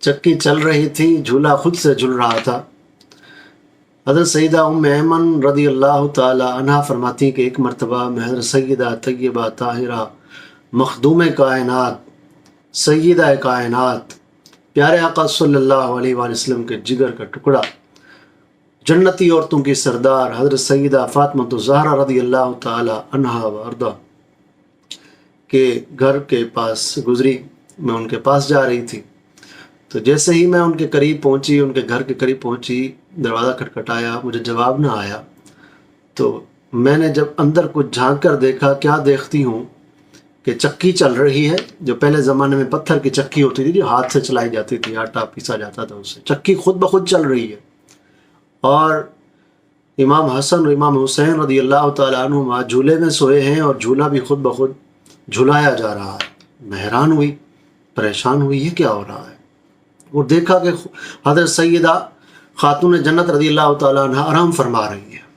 چکی چل رہی تھی، جھولا خود سے جھول رہا تھا۔ حضرت سیدہ ام ایمن رضی اللہ تعالی عنہ فرماتی ہیں کہ ایک مرتبہ میں حضرت سیدہ طیبہ طاہرہ مخدوم کائنات، سیدہ کائنات، پیارے آقا صلی اللہ علیہ وآلہ وسلم کے جگر کا ٹکڑا، جنتی عورتوں کی سردار حضرت سیدہ فاطمہ الزہرا رضی اللہ تعالی عنہا وارضاہا کے گھر کے پاس گزری۔ میں ان کے پاس جا رہی تھی، تو جیسے ہی میں ان کے قریب پہنچی، ان کے گھر کے قریب پہنچی، دروازہ کھٹکھٹایا، مجھے جواب نہ آیا۔ تو میں نے جب اندر کچھ جھانک کر دیکھا، کیا دیکھتی ہوں کہ چکی چل رہی ہے، جو پہلے زمانے میں پتھر کی چکی ہوتی تھی جو ہاتھ سے چلائی جاتی تھی، آٹا پیسا جاتا تھا اس سے، چکی خود بخود چل رہی ہے، اور امام حسن اور امام حسین رضی اللہ تعالیٰ عنہما جھولے میں سوئے ہیں، اور جھولا بھی خود بخود جھلایا جا رہا ہے۔ میں حیران ہوئی، پریشان ہوئی، یہ کیا ہو رہا ہے؟ اور دیکھا کہ حضرت سیدہ خاتون جنت رضی اللہ تعالیٰ عنہ آرام فرما رہی ہے۔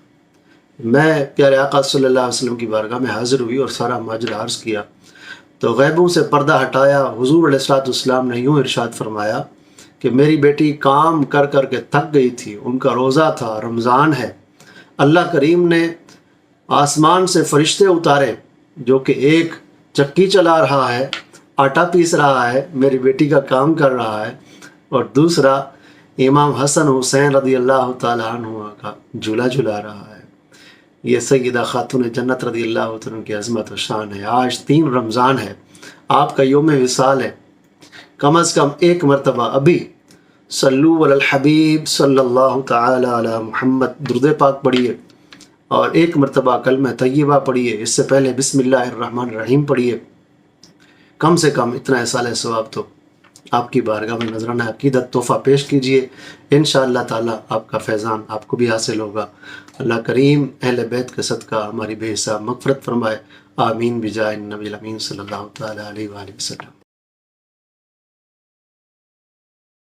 میں پیارے آقا صلی اللہ علیہ وسلم کی بارگاہ میں حاضر ہوئی اور سارا ماجرا عرض کیا، تو غیبوں سے پردہ ہٹایا۔ حضور علیہ السلام نے یوں ارشاد فرمایا کہ میری بیٹی کام کر کر کے تھک گئی تھی، ان کا روزہ تھا، رمضان ہے، اللہ کریم نے آسمان سے فرشتے اتارے جو کہ ایک چکی چلا رہا ہے، آٹا پیس رہا ہے، میری بیٹی کا کام کر رہا ہے، اور دوسرا امام حسن حسین رضی اللہ تعالیٰ عنہ کا جھولا جھلا رہا ہے۔ یہ سیدہ خاتون جنت رضی اللہ تعالیٰ کی عظمت و شان ہے۔ آج 3 رمضان ہے، آپ کا یوم وصال ہے، کم از کم ایک مرتبہ ابھی صلو علی الحبیب صلی اللہ تعالی علی محمد درود پاک پڑھیے، اور ایک مرتبہ کلمہ طیبہ پڑھیے، اس سے پہلے بسم اللہ الرحمن الرحیم پڑھیے۔ کم سے کم اتنا احصال ثواب تو آپ کی بارگاہ میں نذرانہ عقیدت تحفہ پیش کیجئے، انشاءاللہ تعالی آپ کا فیضان آپ کو بھی حاصل ہوگا۔ اللہ کریم اہل بیت کے صدقہ ہماری بے حساب مغفرت فرمائے، آمین بجائے النبی الامین صلی اللہ تعالی علیہ وآلہ وسلم۔